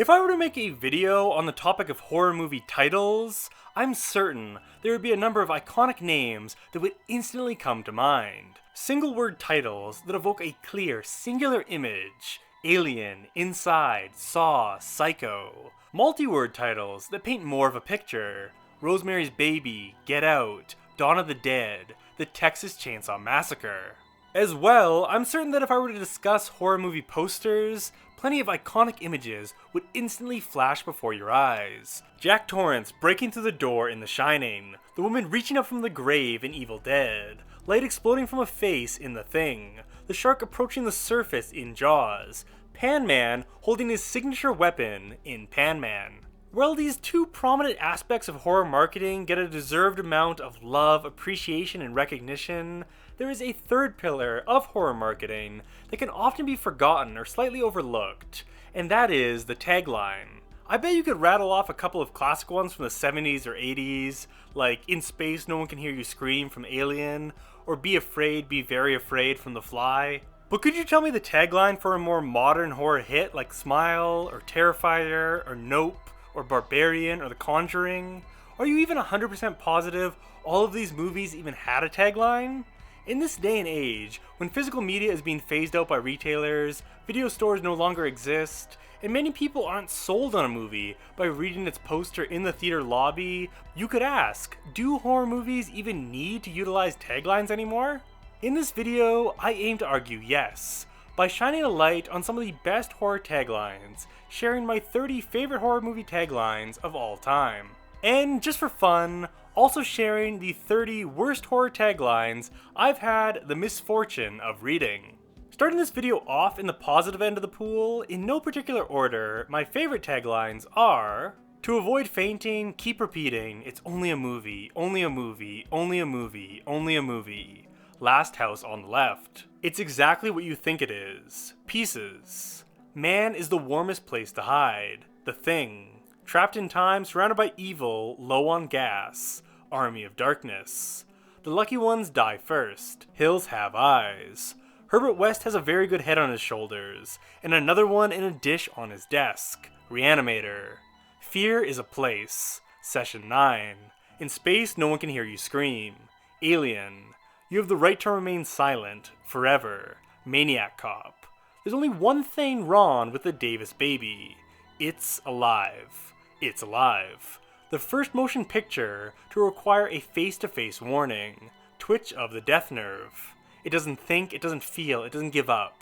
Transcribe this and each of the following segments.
If I were to make a video on the topic of horror movie titles, I'm certain there would be a number of iconic names that would instantly come to mind. Single word titles that evoke a clear, singular image. Alien, Inside, Saw, Psycho. Multi-word titles that paint more of a picture. Rosemary's Baby, Get Out, Dawn of the Dead, The Texas Chainsaw Massacre. As well, I'm certain that if I were to discuss horror movie posters, plenty of iconic images would instantly flash before your eyes. Jack Torrance breaking through the door in The Shining, the woman reaching up from the grave in Evil Dead, light exploding from a face in The Thing, the shark approaching the surface in Jaws, Pan Man holding his signature weapon in Pan Man. While these two prominent aspects of horror marketing get a deserved amount of love, appreciation, and recognition, there is a third pillar of horror marketing that can often be forgotten or slightly overlooked, and that is the tagline. I bet you could rattle off a couple of classic ones from the 70s or 80s, like In Space No One Can Hear You Scream from Alien, or Be Afraid, Be Very Afraid from The Fly. But could you tell me the tagline for a more modern horror hit like Smile, or Terrifier, or Nope, or Barbarian, or The Conjuring? Are you even 100% positive all of these movies even had a tagline? In this day and age, when physical media is being phased out by retailers, video stores no longer exist, and many people aren't sold on a movie by reading its poster in the theater lobby, you could ask, do horror movies even need to utilize taglines anymore? In this video, I aim to argue yes, by shining a light on some of the best horror taglines, sharing my 30 favorite horror movie taglines of all time. And just for fun, also sharing the 30 worst horror taglines I've had the misfortune of reading. Starting this video off in the positive end of the pool, in no particular order, my favorite taglines are: to avoid fainting, keep repeating, it's only a movie, only a movie, only a movie, only a movie. Last House on the Left. It's exactly what you think it is. Pieces. Man is the warmest place to hide. The Thing. Trapped in time, surrounded by evil, low on gas. Army of Darkness. The lucky ones die first. Hills Have Eyes. Herbert West has a very good head on his shoulders, and another one in a dish on his desk. Reanimator. Fear is a Place. Session 9. In Space No One Can Hear You Scream. Alien. You Have the Right to Remain Silent. Forever. Maniac Cop. There's only one thing wrong with the Davis baby. It's alive. It's alive. The first motion picture to require a face-to-face warning. Twitch of the death nerve. It doesn't think, it doesn't feel, it doesn't give up.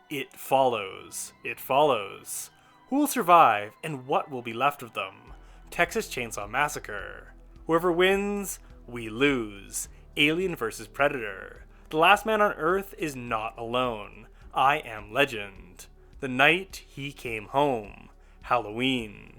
It follows. It follows. Who will survive, and what will be left of them? Texas Chainsaw Massacre. Whoever wins, we lose. Alien vs. Predator. The last man on Earth is not alone. I Am Legend. The Night He Came Home. Halloween.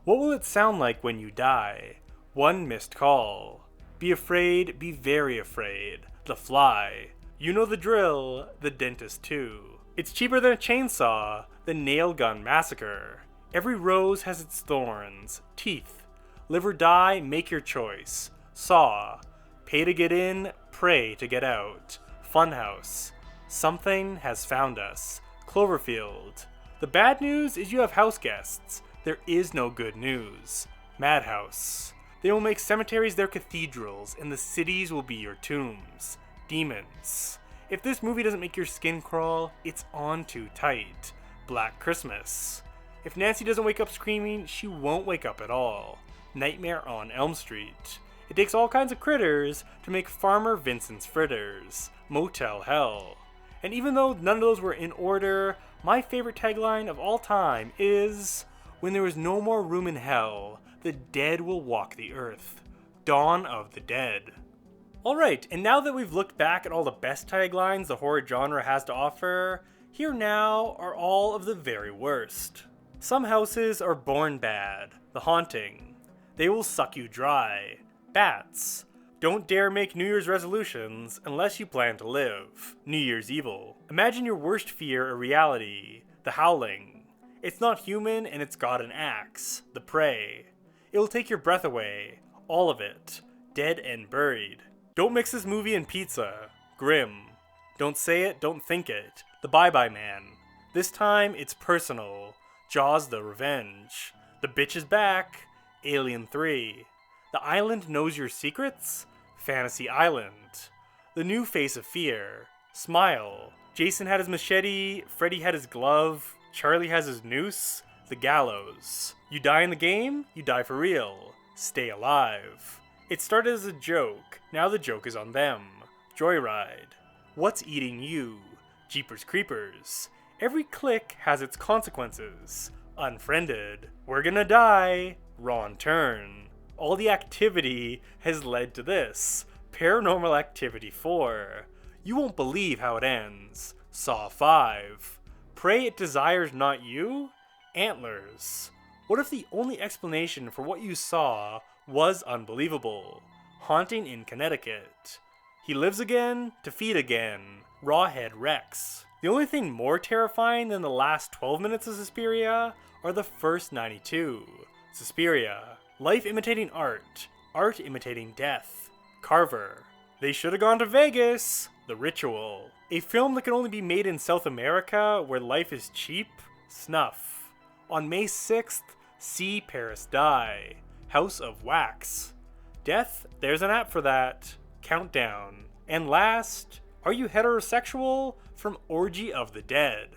What will it sound like when you die? One Missed Call. Be Afraid, Be Very Afraid. The Fly. You Know the Drill. The Dentist 2. It's Cheaper Than a Chainsaw. The Nail Gun Massacre. Every Rose Has Its Thorns. Teeth. Live or Die, Make Your Choice. Saw. Pay to Get In, Pray to Get Out. Funhouse. Something Has Found Us. Cloverfield. The bad news is you have house guests. There is no good news. Madhouse. They will make cemeteries their cathedrals, and the cities will be your tombs. Demons. If this movie doesn't make your skin crawl, it's on too tight. Black Christmas. If Nancy doesn't wake up screaming, she won't wake up at all. Nightmare on Elm Street. It takes all kinds of critters to make Farmer Vincent's fritters. Motel Hell. And even though none of those were in order, my favorite tagline of all time is: when there is no more room in hell, the dead will walk the earth. Dawn of the Dead. Alright, and now that we've looked back at all the best taglines the horror genre has to offer, here now are all of the very worst. Some houses are born bad. The Haunting. They will suck you dry. Bats. Don't dare make New Year's resolutions unless you plan to live. New Year's Evil. Imagine your worst fear a reality. The Howling. It's not human and it's got an axe. The Prey. It will take your breath away. All of it. Dead and Buried. Don't mix this movie and pizza. Grimm. Don't say it, don't think it. The Bye Bye Man. This time it's personal. Jaws the Revenge. The Bitch is Back, Alien 3. The Island Knows Your Secrets, Fantasy Island. The New Face of Fear, Smile. Jason had his machete, Freddy had his glove, Charlie has his noose, The Gallows. You die in the game, you die for real. Stay Alive. It started as a joke, now the joke is on them. Joyride. What's Eating You? Jeepers Creepers. Every click has its consequences. Unfriended. We're gonna die. Wrong Turn. All the activity has led to this. Paranormal Activity 4. You won't believe how it ends. Saw 5. Pray It Desires Not You? Antlers. What if the only explanation for what you saw was unbelievable? Haunting in Connecticut. He Lives Again to Feed Again. Rawhead Rex. The only thing more terrifying than the last 12 minutes of Suspiria are the first 92. Suspiria. Life Imitating Art. Art Imitating Death. Carver. They Should Have Gone to Vegas. The Ritual. A film that can only be made in South America where life is cheap. Snuff. On May 6th, See Paris Die. House of Wax. Death, there's an app for that. Countdown. And last, Are You Heterosexual? From Orgy of the Dead.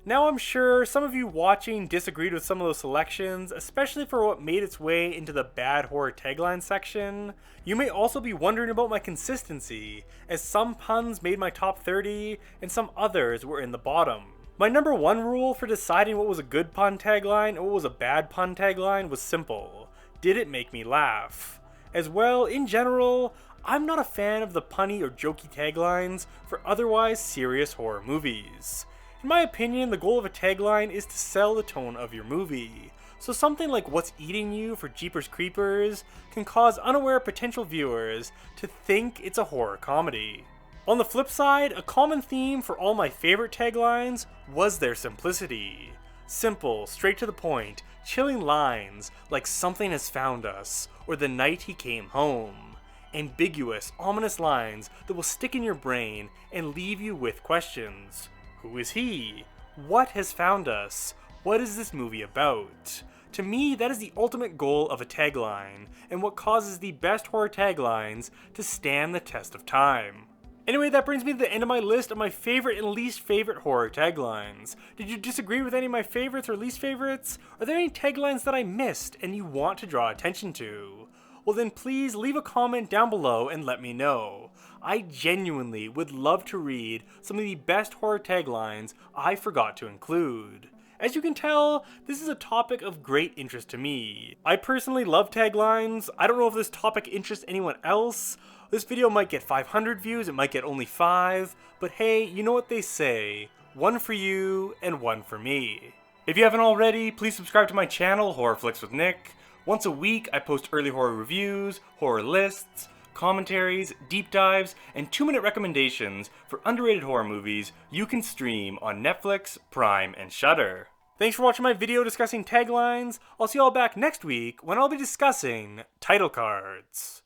Now I'm sure some of you watching disagreed with some of those selections, especially for what made its way into the bad horror tagline section. You may also be wondering about my consistency, as some puns made my top 30 and some others were in the bottom. My number one rule for deciding what was a good pun tagline and what was a bad pun tagline was simple. Did it make me laugh? As well, in general, I'm not a fan of the punny or jokey taglines for otherwise serious horror movies. In my opinion, the goal of a tagline is to sell the tone of your movie. So something like What's Eating You for Jeepers Creepers can cause unaware potential viewers to think it's a horror comedy. On the flip side, a common theme for all my favorite taglines was their simplicity. Simple, straight to the point, chilling lines like Something Has Found Us or The Night He Came Home. Ambiguous, ominous lines that will stick in your brain and leave you with questions. Who is he? What has found us? What is this movie about? To me, that is the ultimate goal of a tagline, and what causes the best horror taglines to stand the test of time. Anyway, that brings me to the end of my list of my favorite and least favorite horror taglines. Did you disagree with any of my favorites or least favorites? Are there any taglines that I missed and you want to draw attention to? Well then please leave a comment down below and let me know. I genuinely would love to read some of the best horror taglines I forgot to include. As you can tell, this is a topic of great interest to me. I personally love taglines. I don't know if this topic interests anyone else. This video might get 500 views, it might get only 5, but hey, you know what they say, one for you and one for me. If you haven't already, please subscribe to my channel, Horror Flicks with Nick. Once a week, I post early horror reviews, horror lists, commentaries, deep dives, and 2-minute recommendations for underrated horror movies you can stream on Netflix, Prime, and Shudder. Thanks for watching my video discussing taglines. I'll see you all back next week when I'll be discussing title cards.